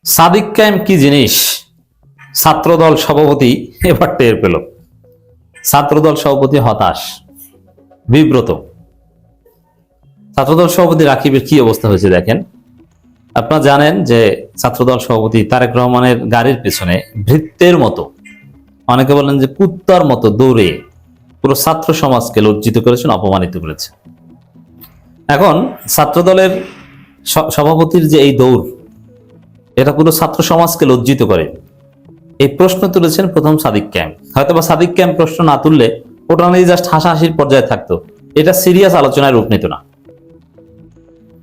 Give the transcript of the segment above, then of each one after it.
সাদিক কায়েম কি জিনিস ছাত্রদল সভাপতি এবার টের পেল। ছাত্রদল সভাপতি হতাশ, বিব্রত। ছাত্রদল সভাপতি রাকিবের কি অবস্থা হয়েছে দেখেন। আপনারা জানেন যে ছাত্রদল সভাপতি তারেক রহমানের গাড়ির পেছনে ভৃত্যের মতো, অনেকে বলেন যে কুত্তার মতো দৌড়ে পুরো ছাত্র সমাজকে লজ্জিত করেছেন, অপমানিত করেছেন। এখন ছাত্রদলের সভাপতির যে এই দৌড়, এটা পুরো ছাত্র সমাজকে লজ্জিত করে। এই প্রশ্ন তুলেছেন প্রথম সাদিক ক্যাম্প। হয়তোবা সাদিক ক্যাম্প প্রশ্ন না তুললে ওটা নিয়ে জাস্ট হাসাহাসির পর্যায়ে থাকতো, এটা সিরিয়াস আলোচনায় রূপ নিত না।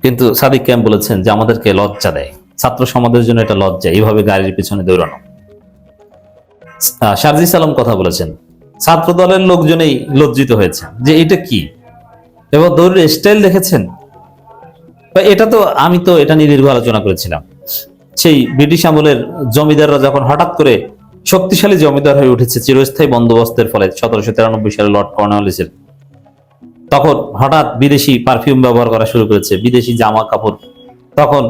কিন্তু সাদিক ক্যাম্প বলেছেন যে আমাদেরকে লজ্জা দেয়, ছাত্র সমাজের জন্য এটা লজ্জা, এইভাবে গাড়ির পিছনে দৌড়ানো। শারজিস আলম কথা বলেছেন, ছাত্র দলের লোকজনেই লজ্জিত হয়েছে যে এটা কি, এবং দৌড়ের স্টাইল দেখেছেন। এটা তো আমি তো এটা নিয়ে দীর্ঘ আলোচনা করেছিলাম। সেই ব্রিটিশ আমলের জমিদাররা যখন হঠাৎ করে শক্তিশালী জমিদার হয়ে উঠেছে চিরস্থায়ী বন্দোবস্তের ফলে 1793 সালে লর্ড কর্নওয়ালিসের, তখন হঠাৎ বিদেশি পারফিউম ব্যবহার করা শুরু করেছে, বিদেশি জামা কাপড়। তখন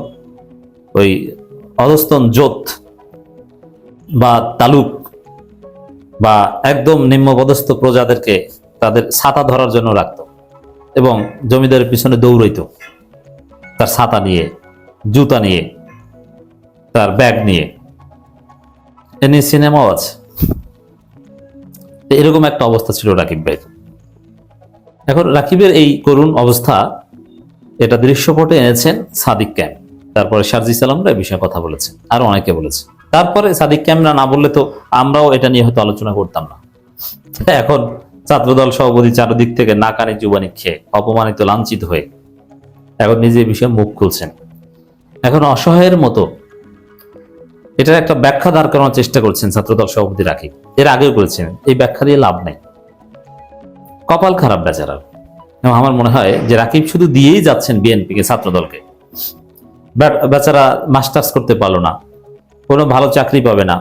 ওই অধস্তন জোত বা তালুক বা একদম নিম্নপদস্থ প্রজাদেরকে তাদের ছাতা ধরার জন্য রাখতো এবং জমিদারের পিছনে দৌড়াইতো তার ছাতা নিয়ে, জুতা নিয়ে, তার ব্যাগ নিয়ে। এ নিয়ে সিনেমাও আছে। এরকম একটা অবস্থা ছিল রাকিব ভাই। এখন রাকিবের এই করুণ অবস্থা, এটা দৃশ্যপটে এনেছেন সাদিক ক্যাম্প, তারপরে শারজিস আলমরা এই বিষয়ে কথা বলেছেন, আর অনেকে বলেছে। তারপরে সাদিক ক্যাম্পরা না বললে তো আমরাও এটা নিয়ে হয়তো আলোচনা করতাম না। এখন ছাত্রদল সভাপতি চারদিক থেকে নাকানি জুবানি খেয়ে অপমানিত, লাঞ্ছিত হয়ে এখন নিজে এই বিষয়ে মুখ খুলছেন। এখন অসহায়ের মতো এটার একটা ব্যাখ্যা দাঁড় করানোর চেষ্টা করছেন ছাত্রদল সভাপতি রাকিব। এর আগেও করেছেন, এই ব্যাখ্যা দিয়ে লাভ নেই, কপাল খারাপ বেচারার। এবং আমার মনে হয় যে রাকিব শুধু দিয়েই যাচ্ছেন বিএনপিকে, ছাত্রদলকে। বেচারা মাস্টার্স করতে পারলো না, কোনো ভালো চাকরি পাবে না,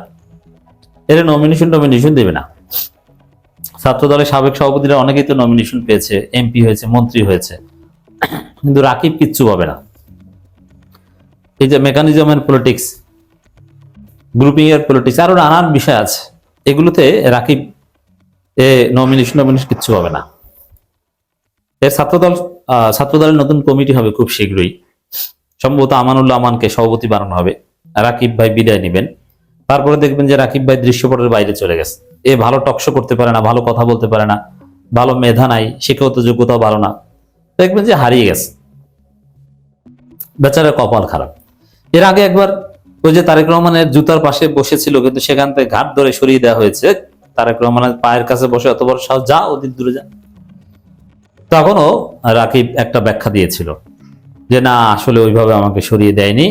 এর নমিনেশন দেবে না। ছাত্রদলের সাবেক সভাপতিরা অনেকেই তো নমিনেশন পেয়েছে, এমপি হয়েছে, মন্ত্রী হয়েছে, কিন্তু রাকিব কিচ্ছু পাবে না। এই যে মেকানিজমের পলিটিক্স, গ্রুপিং এর পলিটিক্স, আরো নানান বিষয় আছে, এগুলোতে রাকিব নমিনেশন কিচ্ছু পাবে না। এর ছাত্রদলের নতুন কমিটি হবে খুব শীঘ্রই, সম্ভবত আমানুল্লাহ আমানকে সভাপতি বানানো হবে, রাকিব ভাই বিদায় নেবেন। তারপরে দেখবেন যে রাকিব ভাই দৃশ্যপটের বাইরে চলে গেছে। এ ভালো টকশো করতে পারে না, ভালো কথা বলতে পারে না, ভালো মেধা নাই, শিক্ষাগত যোগ্যতাও ভালো না, দেখবেন যে হারিয়ে গেছে। বেচারা কপাল খারাপ। এর আগে একবার ওই যে তারেক রহমানের জুতার পাশে বসেছিল, কিন্তু সেখান থেকে ঘাট ধরে সরিয়ে দেওয়া হয়েছে। তারেক রহমানের পায়ের কাছে বসে এত বড় সাহস, যা ওদিক দূরে যা। তখনও রাকিব একটা ব্যাখ্যা দিয়েছিল যে না, আসলে ওইভাবে আমাকে সরিয়ে দেয়নি,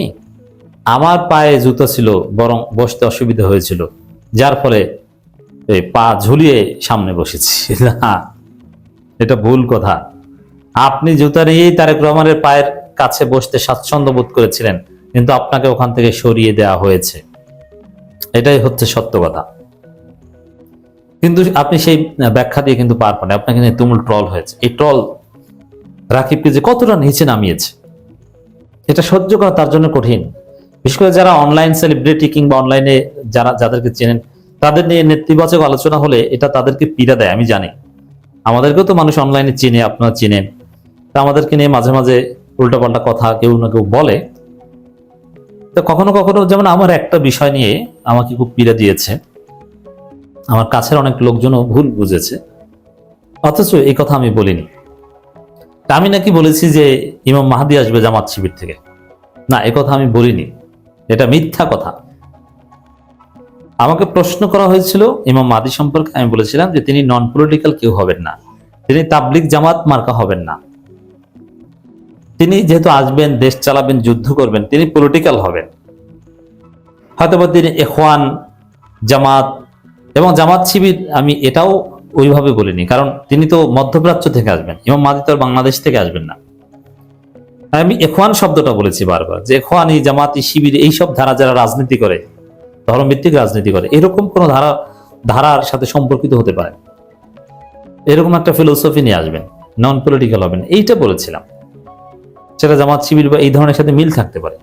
আমার পায়ে জুতা ছিল, বরং বসতে অসুবিধা হয়েছিল, যার ফলে পা ঝুলিয়ে সামনে বসেছি। না, এটা ভুল কথা। আপনি জুতা নিয়েই তারেক রহমানের পায়ের কাছে বসতে স্বাচ্ছন্দ্য বোধ করেছিলেন, কিন্তু আপনাকে ওখান থেকে সরিয়ে দেওয়া হয়েছে, এটাই হচ্ছে সত্য কথা। কিন্তু আপনি সেই ব্যাখ্যা দিয়ে কিন্তু পার পান, আপনাকে নিয়ে তুমুল ট্রল হয়েছে। এই ট্রল রাকিবকে যে কতটা নিচে নামিয়েছে, এটা সহ্য করা তার জন্য কঠিন। বিশেষ করে যারা অনলাইন সেলিব্রিটি কিংবা অনলাইনে যাদেরকে চেনেন, তাদের নিয়ে নেতিবাচক আলোচনা হলে এটা তাদেরকে পীড়া দেয়, আমি জানি। আমাদেরকেও তো মানুষ অনলাইনে চিনে, আপনারা চিনেন, তা আমাদেরকে নিয়ে মাঝে মাঝে উল্টাপাল্টা কথা কেউ না কেউ বলে। তো কখনো কখনো, যেমন আমার একটা বিষয় নিয়ে আমাকে খুব পীড়া দিয়েছে, আমার কাছের অনেক লোকজনও ভুল বুঝেছে, অথচ এই কথা আমি বলিনি। আমি নাকি বলেছি যে ইমাম মাহদি আসবে জামাত শিবির থেকে। না, এ কথা আমি বলিনি, এটা মিথ্যা কথা। আমাকে প্রশ্ন করা হয়েছিল ইমাম মাহদি সম্পর্কে, আমি বলেছিলাম যে তিনি নন পলিটিক্যাল কেউ হবেন না, তিনি তাবলিগ জামাত মার্কা হবেন না, তিনি যেহেতু আসবেন, দেশ চালাবেন, যুদ্ধ করবেন, তিনি পলিটিক্যাল হবেন। হয়তোবা তিনি ইখওয়ান, জামাত এবং জামাত শিবির, আমি এটাও ওইভাবে বলিনি, কারণ তিনি তো মধ্যপ্রাচ্য থেকে আসবেন, ইমাম মাহদি তো বাংলাদেশ থেকে আসবেন না। আমি ইখওয়ান শব্দটা বলেছি বারবার, যে ইখওয়ানি, জামাতি, শিবির, এইসব ধারা যারা রাজনীতি করে, ধর্মভিত্তিক রাজনীতি করে, এরকম কোন ধারার সাথে সম্পর্কিত হতে পারে, এরকম একটা ফিলোসফি নিয়ে আসবেন, নন পলিটিক্যাল হবেন, এইটা বলেছিলাম। সেটা জামাত শিবির বা এই ধরনের সাথে মিল থাকতে পারে,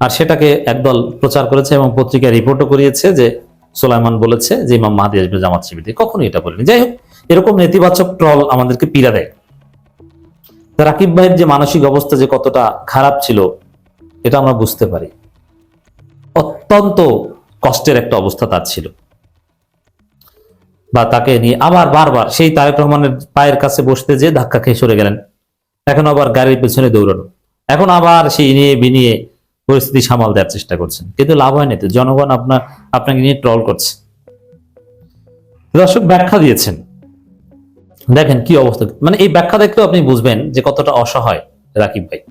আর সেটাকে একদল প্রচার করেছে এবং পত্রিকায় রিপোর্টও করিয়েছে যে সুলাইমান বলেছে যে ইমাম মাহদী আসবে জামাত শিবির থেকে। কখনোই এটা বলেনি। যাই হোক, এরকম নেতিবাচক ট্রল আমাদেরকে পীড়া দেয়। রাকিব ভাইয়ের যে মানসিক অবস্থা যে কতটা খারাপ ছিল এটা আমরা বুঝতে পারি। অত্যন্ত কষ্টের একটা অবস্থা তার ছিল, বা তাকে নিয়ে আবার বারবার সেই তারেক রহমানের পায়ের কাছে বসতে যে ধাক্কা খেয়ে সরে গেলেন, এখন আবার গাড়ির পেছনে দৌড়ানো, এখন আবার সেই নিয়ে বিনিয়ে পরিস্থিতি সামাল দেওয়ার চেষ্টা করছেন, কিন্তু লাভ হয়নি তো। জনগণ আপনাকে নিয়ে ট্রল করছে। দর্শক ব্যাখ্যা দিয়েছেন, দেখেন কি অবস্থা। মানে এই ব্যাখ্যা দেখলেও আপনি বুঝবেন যে কতটা অসহায় রাকিব ভাই।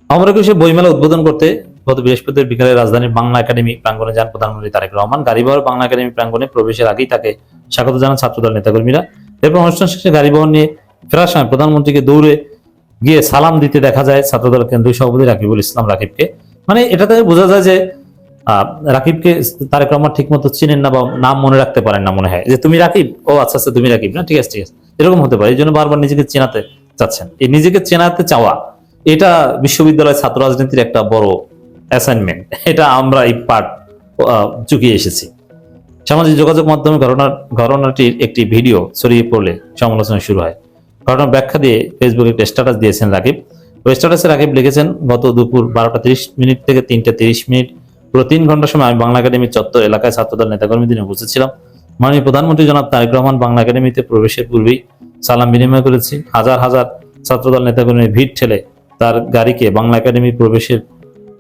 আমরা একুশে বইমেলা উদ্বোধন করতে গত বৃহস্পতিবার বিকালে রাজধানীর বাংলা একাডেমি প্রাঙ্গণে যান প্রধানমন্ত্রী তারেক রহমান। গাড়িবহর বাংলা একাডেমি প্রাঙ্গণে প্রবেশের আগেই তাকে স্বাগত জানান ছাত্রদল নেতাকর্মীরা। এরপর অনুষ্ঠান শেষে গাড়িবহর নিয়ে ফেরার সময় প্রধানমন্ত্রীকে দৌড়ে গিয়ে সালাম দিতে দেখা যায় ছাত্রদল কেন্দ্রীয় সভাপতি রাকিবুল ইসলাম রাকিবকে। মানে এটা থেকে বোঝা যায় যে রাকিবকে তারেক রহমান ঠিক মতো চিনেন না বা নাম মনে রাখতে পারেন না। মনে হয় যে তুমি রাকিব, ও আচ্ছা আচ্ছা তুমি রাকিব না, ঠিক আছে ঠিক আছে, এরকম হতে পারে। এই জন্য বারবার নিজেকে চেনাতে চাচ্ছেন। এই নিজেকে চেনাতে চাওয়া এটা বিশ্ববিদ্যালয় ছাত্র রাজনীতির একটা বড় অ্যাসাইনমেন্ট। এটা আমরা এই পার্ট চুকিয়ে এসেছি। সামাজিক যোগাযোগ মাধ্যমে ঘটনাটির একটি ভিডিও ছড়িয়ে পড়লে সমালোচনা শুরু হয়। ঘটনার ব্যাখ্যা দিয়ে ফেসবুকে একটা স্ট্যাটাস দিয়েছেন রাকিব। ওই স্ট্যাটাসে রাকিব লিখেছেন, গত দুপুর 12:30 থেকে 3:30, পুরো 3 ঘন্টা সময় আমি বাংলা একাডেমির চত্বর এলাকায় ছাত্রদল নেতাকর্মীদের উপস্থিত ছিলাম। মাননীয় প্রধানমন্ত্রী জনাব তারেক রহমান বাংলা একাডেমিতে প্রবেশের পূর্বেই সালাম বিনিময় করেছি। হাজার হাজার ছাত্রদল নেতাকর্মীর ভিড় ঠেলে তার গাড়িকে বাংলা একাডেমি প্রবেশের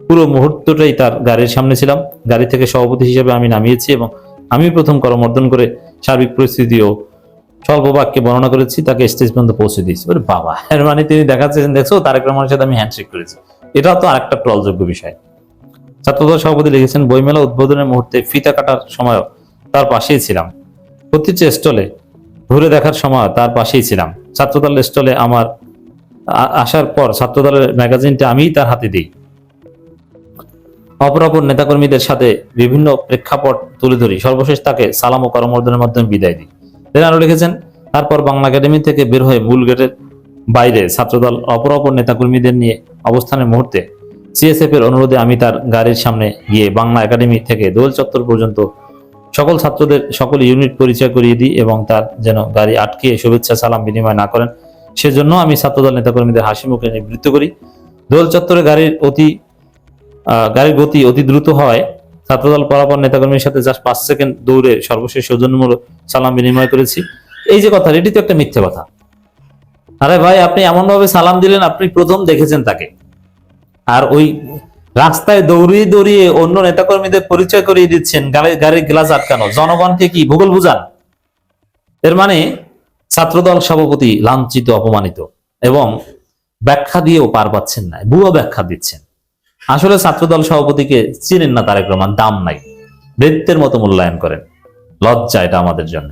পুরো মুহূর্তটাই তার গাড়ির সামনে ছিলাম। গাড়ি থেকে সভাপতি হিসেবে আমি নামিয়েছি এবং আমি প্রথম করমর্দন করে সার্বিক পরিস্থিতি ও স্বল্প বাক্যে বর্ণনা করেছি, তাকে স্টেজ পর্যন্ত পৌঁছে দিয়েছি। ওরে বাবা, এর মানে তিনি দেখাচ্ছেন, দেখছো তারেক রহমানের সাথে আমি হ্যান্ডশেক করেছি। এটাও তো আরেকটা ট্রলযোগ্য বিষয়। ছাত্রদল সভাপতি লিখেছেন, বইমেলা উদ্বোধনের মুহূর্তে ফিতা কাটার সময়ও তার পাশেই ছিলাম। প্রতিটি স্টলে ঘুরে দেখার সময় তার পাশেই ছিলাম। ছাত্রদল স্টলে আমার আসার পর ছাত্রদলের ম্যাগাজিনটা আমিই তার হাতে দিই। অপরাপর নেতাকর্মীদের সাথে বিভিন্ন প্রেক্ষাপট তুলে ধরি। সর্বশেষ তাকে সালাম ও করমর্দনের মাধ্যমে বিদায় দিই। তিনি আরো লিখেছেন, তারপর বাংলা একাডেমি থেকে বের হয়ে মূল গেটের বাইরে ছাত্রদল অপরাপর নেতাকর্মীদের নিয়ে অবস্থানের মুহূর্তে সিএসএফ এর অনুরোধে আমি তার গাড়ির সামনে গিয়ে বাংলা একাডেমি থেকে দোল চত্বর পর্যন্ত সকল ছাত্রদের সকল ইউনিট পরিচয় করিয়ে দিই এবং তার যেন গাড়ি আটকে শুভেচ্ছা সালাম বিনিময় না করেন সেজন্য আমি ছাত্রদল নেতাকর্মীদের হাসি মুখে নিবৃত্ত করি। দোল চত্বরে গাড়ির গতি অতি দ্রুত হওয়ায় ছাত্রদল পরাপর নেতাকর্মীর সাথে জাস্ট 5 সেকেন্ড দৌড়ে সর্বশেষ সৌজন্যমূলক সালাম বিনিময় করেছি। এই যে কথা, এটি তো একটা মিথ্যে কথা। আরে ভাই, আপনি এমন ভাবে সালাম দিলেন, আপনি প্রথম দেখেছেন তাকে, আর ওই রাস্তায় দৌড়িয়ে দৌড়িয়ে অন্য নেতাকর্মীদের পরিচয় করিয়ে দিচ্ছেন, গাড়ির গ্লাস আটকানো। জনগণকে কি ভূগোল বুঝান? এর মানে ছাত্রদল সভাপতি লাঞ্ছিত, অপমানিত এবং ব্যাখ্যা দিয়েও পার পাচ্ছেন না, ভুয়ো ব্যাখ্যা দিচ্ছেন। আসলে ছাত্রদল সভাপতিকে চিনেন না তারেক রহমান, দাম নাই, বৃত্তের মতো মূল্যায়ন করেন। লজ্জা এটা আমাদের জন্য।